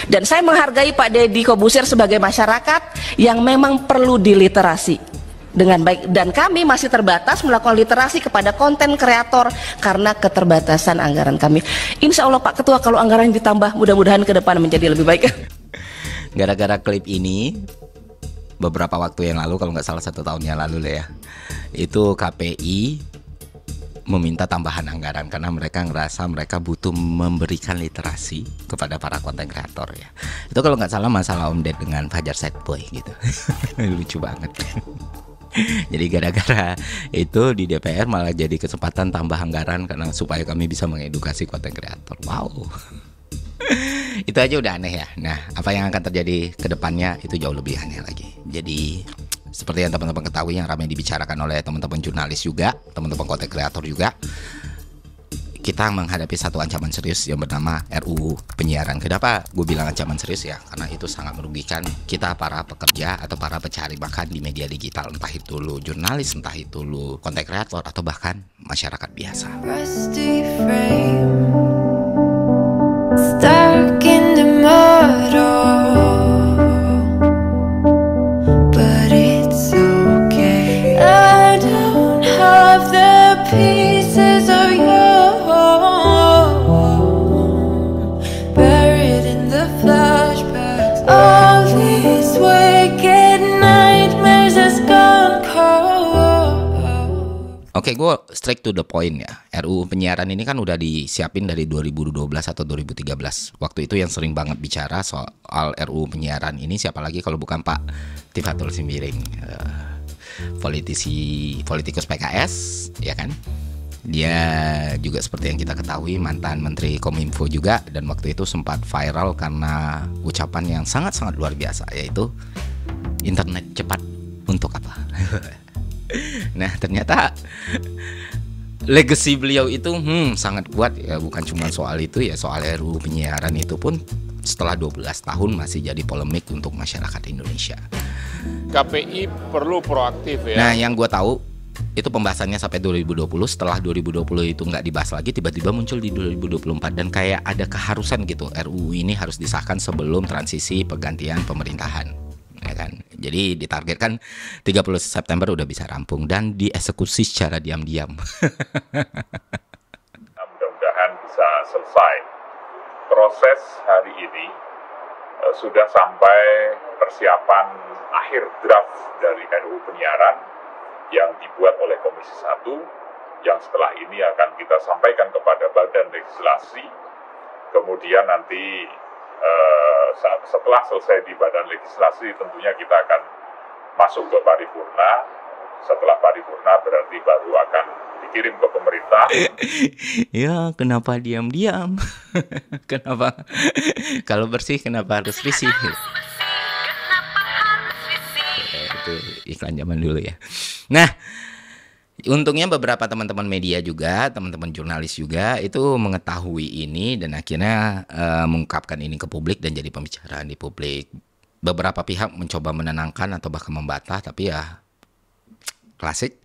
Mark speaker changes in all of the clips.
Speaker 1: Dan saya menghargai Pak Deddy Kobusir sebagai masyarakat yang memang perlu diliterasi dengan baik, dan kami masih terbatas melakukan literasi kepada konten kreator karena keterbatasan anggaran kami. Insya Allah Pak Ketua, kalau anggaran ditambah, mudah-mudahan ke depan menjadi lebih baik.
Speaker 2: Gara-gara klip ini beberapa waktu yang lalu, kalau nggak salah 1 tahun yang lalu lah ya, itu KPI meminta tambahan anggaran karena mereka ngerasa mereka butuh memberikan literasi kepada para konten kreator ya. Itu kalau nggak salah masalah Om Ded dengan Fajar Setboy gitu. Lucu banget. Jadi gara-gara itu di DPR malah jadi kesempatan tambah anggaran karena supaya kami bisa mengedukasi konten kreator. Wow. Itu aja udah aneh ya. Nah, apa yang akan terjadi ke depannya itu jauh lebih aneh lagi. Jadi seperti yang teman-teman ketahui, yang ramai dibicarakan oleh teman-teman jurnalis juga, teman-teman konten kreator juga, kita menghadapi satu ancaman serius yang bernama RUU penyiaran. Kenapa gue bilang ancaman serius ya? Karena itu sangat merugikan kita para pekerja atau para pencari makan di media digital, entah itu lu jurnalis, entah itu lu konten kreator, atau bahkan masyarakat biasa. Stuck in the mud, but it's okay. I don't have the pieces of you buried in the flashbacks. All these wicked nightmares has gone cold. Oke, gue straight to the point ya. RUU penyiaran ini kan udah disiapin dari 2012 atau 2013. Waktu itu yang sering banget bicara soal RUU penyiaran ini siapa lagi kalau bukan Pak Tifatul Sembiring, politikus PKS, ya kan? Dia juga seperti yang kita ketahui mantan Menteri Kominfo juga, dan waktu itu sempat viral karena ucapan yang sangat-sangat luar biasa, yaitu internet cepat untuk apa? Nah, ternyata legacy beliau itu sangat kuat ya, bukan cuma soal itu ya, soal RUU penyiaran itu pun setelah 12 tahun masih jadi polemik untuk masyarakat Indonesia.
Speaker 3: KPI perlu proaktif ya.
Speaker 2: Nah, yang gue tahu itu pembahasannya sampai 2020, setelah 2020 itu nggak dibahas lagi, tiba-tiba muncul di 2024 dan kayak ada keharusan gitu, RUU ini harus disahkan sebelum transisi pergantian pemerintahan. Ya kan? Jadi ditargetkan 30 September udah bisa rampung dan dieksekusi secara diam-diam.
Speaker 3: Mudah-mudahan bisa selesai. Proses hari ini sudah sampai persiapan akhir draft dari RUU penyiaran yang dibuat oleh Komisi 1, yang setelah ini akan kita sampaikan kepada Badan Legislasi. Kemudian nanti setelah selesai di Badan Legislasi tentunya kita akan masuk ke paripurna. Setelah paripurna berarti baru akan dikirim ke pemerintah.
Speaker 2: Ya, kenapa diam-diam? Kenapa? Kalau bersih kenapa harus risih? Itu iklan zaman dulu ya. Nah, untungnya beberapa teman-teman media juga, teman-teman jurnalis juga itu mengetahui ini dan akhirnya mengungkapkan ini ke publik dan jadi pembicaraan di publik. Beberapa pihak mencoba menenangkan atau bahkan membantah, tapi ya klasik,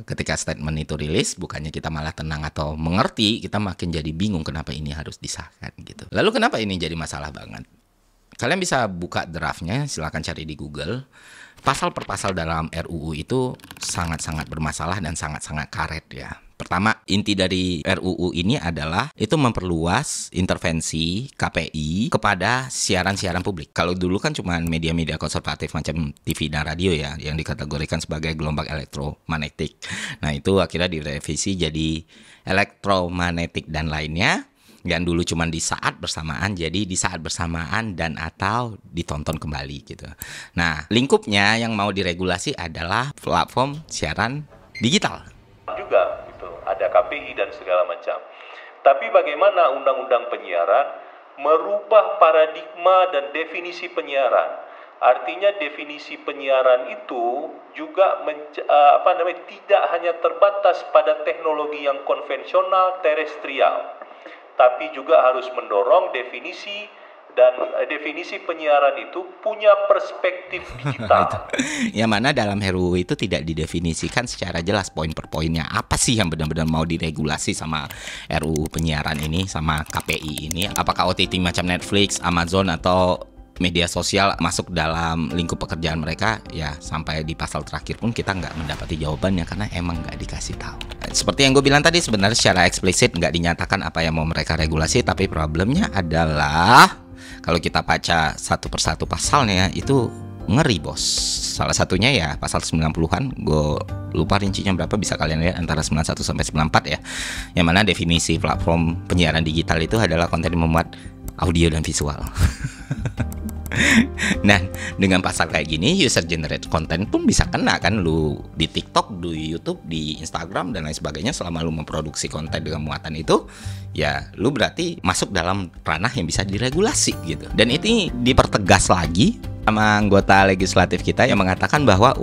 Speaker 2: ketika statement itu rilis, bukannya kita malah tenang atau mengerti, kita makin jadi bingung kenapa ini harus disahkan gitu. Lalu kenapa ini jadi masalah banget? Kalian bisa buka draftnya, silakan cari di Google. Pasal per pasal dalam RUU itu sangat-sangat bermasalah dan sangat-sangat karet ya. Pertama, inti dari RUU ini adalah itu memperluas intervensi KPI kepada siaran-siaran publik. Kalau dulu kan cuma media-media konservatif macam TV dan radio ya, yang dikategorikan sebagai gelombang elektromagnetik. Nah, itu akhirnya direvisi jadi elektromagnetik dan lainnya. Yang dulu cuma di saat bersamaan, jadi di saat bersamaan dan atau ditonton kembali gitu. Nah, lingkupnya yang mau diregulasi adalah platform siaran digital.
Speaker 4: Juga gitu, ada KPI dan segala macam. Tapi bagaimana undang-undang penyiaran merubah paradigma dan definisi penyiaran? Artinya definisi penyiaran itu juga tidak hanya terbatas pada teknologi yang konvensional terestrial, tapi juga harus mendorong definisi dan definisi penyiaran itu punya perspektif digital.
Speaker 2: Yang mana dalam RUU itu tidak didefinisikan secara jelas poin per poinnya. Apa sih yang benar-benar mau diregulasi sama RUU penyiaran ini, sama KPI ini? Apakah OTT macam Netflix, Amazon, atau media sosial masuk dalam lingkup pekerjaan mereka? Ya, sampai di pasal terakhir pun kita nggak mendapati jawabannya karena emang nggak dikasih tahu. Seperti yang gue bilang tadi, sebenarnya secara eksplisit nggak dinyatakan apa yang mau mereka regulasi, tapi problemnya adalah kalau kita baca satu persatu pasalnya itu ngeri, bos. Salah satunya ya pasal 90-an, gue lupa rincinya berapa, bisa kalian lihat antara 91 sampai 94 ya. Yang mana definisi platform penyiaran digital itu adalah konten yang memuat audio dan visual. Nah, dengan pasal kayak gini, user generate content pun bisa kena kan, lu di TikTok, di YouTube, di Instagram dan lain sebagainya. Selama lu memproduksi konten dengan muatan itu, ya lu berarti masuk dalam ranah yang bisa diregulasi gitu. Dan ini dipertegas lagi sama anggota legislatif kita yang mengatakan bahwa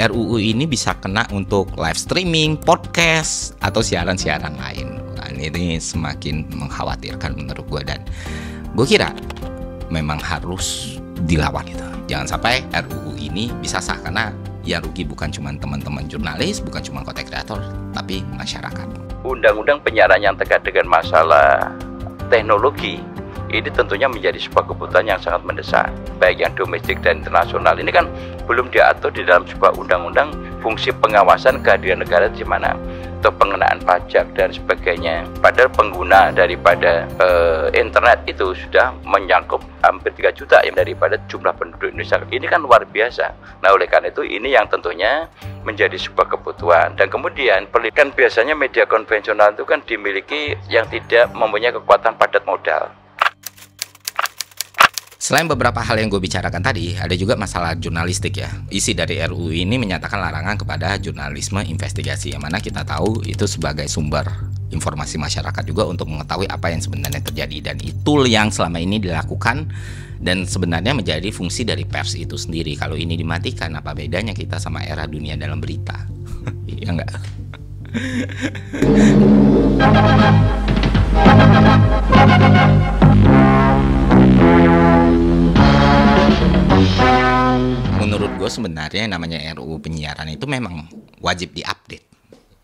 Speaker 2: RUU ini bisa kena untuk live streaming, podcast, atau siaran-siaran lain. Nah, ini semakin mengkhawatirkan menurut gue, dan gue kira memang harus dilawan gitu. Jangan sampai RUU ini bisa sah, karena yang rugi bukan cuma teman-teman jurnalis, bukan cuma content creator, tapi masyarakat.
Speaker 5: Undang-undang penyiaran yang terkait dengan masalah teknologi ini tentunya menjadi sebuah kebutuhan yang sangat mendesak, baik yang domestik dan internasional. Ini kan belum diatur di dalam sebuah undang-undang fungsi pengawasan kehadiran negara di mana, atau pengenaan pajak dan sebagainya. Padahal pengguna daripada internet itu sudah menyangkut hampir 3 juta yang daripada jumlah penduduk Indonesia. Ini kan luar biasa. Nah, oleh karena itu ini yang tentunya menjadi sebuah kebutuhan. Dan kemudian pendidikan, biasanya media konvensional itu kan dimiliki yang tidak mempunyai kekuatan padat modal.
Speaker 2: Selain beberapa hal yang gue bicarakan tadi, ada juga masalah jurnalistik ya. Isi dari RUU ini menyatakan larangan kepada jurnalisme investigasi, yang mana kita tahu itu sebagai sumber informasi masyarakat juga untuk mengetahui apa yang sebenarnya terjadi. Dan itu yang selama ini dilakukan dan sebenarnya menjadi fungsi dari pers itu sendiri. Kalau ini dimatikan, apa bedanya kita sama era dunia dalam berita? Iya enggak? Menurut gue sebenarnya namanya RUU penyiaran itu memang wajib diupdate.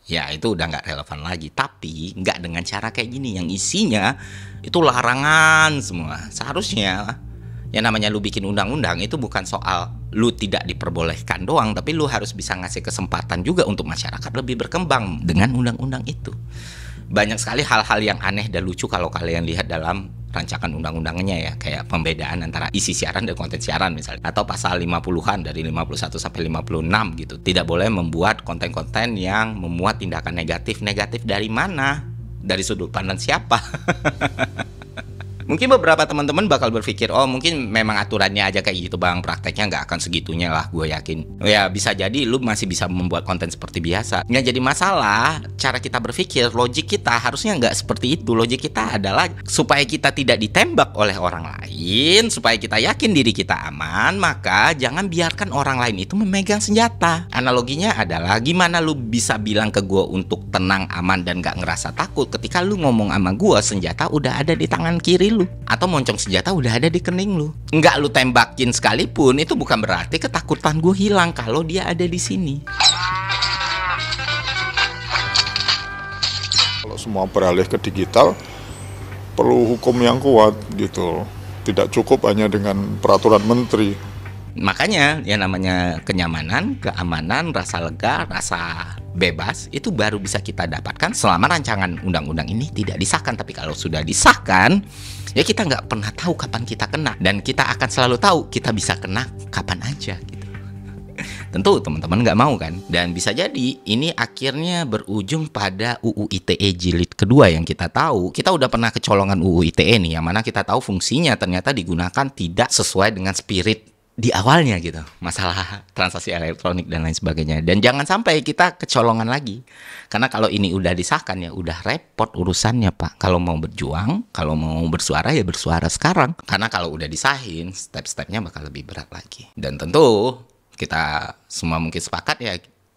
Speaker 2: Ya itu udah nggak relevan lagi. Tapi nggak dengan cara kayak gini yang isinya itu larangan semua. Seharusnya yang namanya lu bikin undang-undang itu bukan soal lu tidak diperbolehkan doang, tapi lu harus bisa ngasih kesempatan juga untuk masyarakat lebih berkembang dengan undang-undang itu. Banyak sekali hal-hal yang aneh dan lucu kalau kalian lihat dalam rancangan undang-undangnya ya, kayak pembedaan antara isi siaran dan konten siaran misalnya, atau pasal 50-an dari 51 sampai 56 gitu. Tidak boleh membuat konten-konten yang memuat tindakan negatif. Negatif dari mana? Dari sudut pandang siapa? Mungkin beberapa teman-teman bakal berpikir, oh mungkin memang aturannya aja kayak gitu bang, prakteknya nggak akan segitunya lah, gue yakin. Ya bisa jadi lu masih bisa membuat konten seperti biasa. Nggak jadi masalah, cara kita berpikir, logik kita harusnya nggak seperti itu. Logik kita adalah supaya kita tidak ditembak oleh orang lain, supaya kita yakin diri kita aman, maka jangan biarkan orang lain itu memegang senjata. Analoginya adalah gimana lu bisa bilang ke gue untuk tenang, aman, dan nggak ngerasa takut ketika lu ngomong sama gue senjata udah ada di tangan kiri lu, atau moncong senjata udah ada di kening lu. Nggak lu tembakin sekalipun, itu bukan berarti ketakutan gue hilang kalau dia ada di sini.
Speaker 6: Kalau semua beralih ke digital, perlu hukum yang kuat gitu. Tidak cukup hanya dengan peraturan menteri.
Speaker 2: Makanya yang namanya kenyamanan, keamanan, rasa lega, rasa bebas itu baru bisa kita dapatkan selama rancangan undang-undang ini tidak disahkan. Tapi kalau sudah disahkan, ya kita nggak pernah tahu kapan kita kena, dan kita akan selalu tahu kita bisa kena kapan aja gitu. Tentu teman-teman nggak mau kan, dan bisa jadi ini akhirnya berujung pada UU ITE jilid kedua yang kita tahu. Kita udah pernah kecolongan UU ITE nih, yang mana kita tahu fungsinya ternyata digunakan tidak sesuai dengan spirit di awalnya gitu, masalah transaksi elektronik dan lain sebagainya. Dan jangan sampai kita kecolongan lagi, karena kalau ini udah disahkan ya udah repot urusannya Pak. Kalau mau berjuang, kalau mau bersuara ya bersuara sekarang, karena kalau udah disahin step-stepnya bakal lebih berat lagi. Dan tentu kita semua mungkin sepakat ya,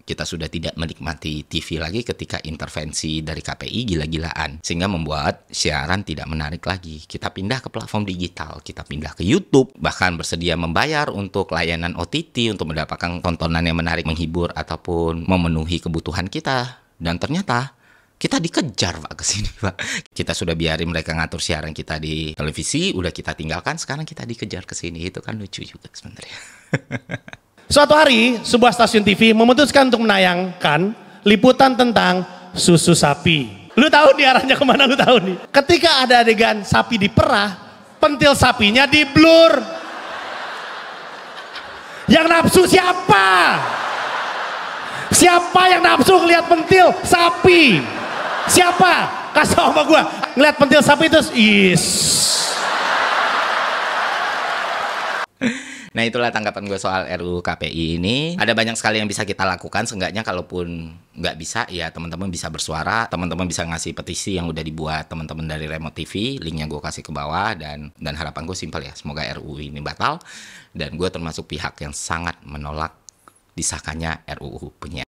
Speaker 2: Kita sudah tidak menikmati TV lagi ketika intervensi dari KPI gila-gilaan. Sehingga membuat siaran tidak menarik lagi. Kita pindah ke platform digital, kita pindah ke YouTube, bahkan bersedia membayar untuk layanan OTT untuk mendapatkan tontonan yang menarik, menghibur, ataupun memenuhi kebutuhan kita. Dan ternyata kita dikejar Pak ke sini Pak. Kita sudah biarin mereka ngatur siaran kita di televisi, udah kita tinggalkan, sekarang kita dikejar ke sini. Itu kan lucu juga sebenarnya.
Speaker 7: Suatu hari, sebuah stasiun TV memutuskan untuk menayangkan liputan tentang susu sapi. Lu tahu nih arahnya kemana, lu tahu nih. Ketika ada adegan sapi diperah, pentil sapinya di blur. Yang nafsu siapa? Siapa yang nafsu ngeliat pentil sapi? Siapa? Kasih tau sama gua. Ngeliat pentil sapi terus,
Speaker 2: Nah itulah tanggapan gue soal RUU KPI ini. Ada banyak sekali yang bisa kita lakukan. Seenggaknya kalaupun nggak bisa, ya teman-teman bisa bersuara. Teman-teman bisa ngasih petisi yang udah dibuat teman-teman dari Remote TV. Linknya gue kasih ke bawah. Dan harapan gue simpel ya. Semoga RUU ini batal. Dan gue termasuk pihak yang sangat menolak disahkannya RUU penyiaran.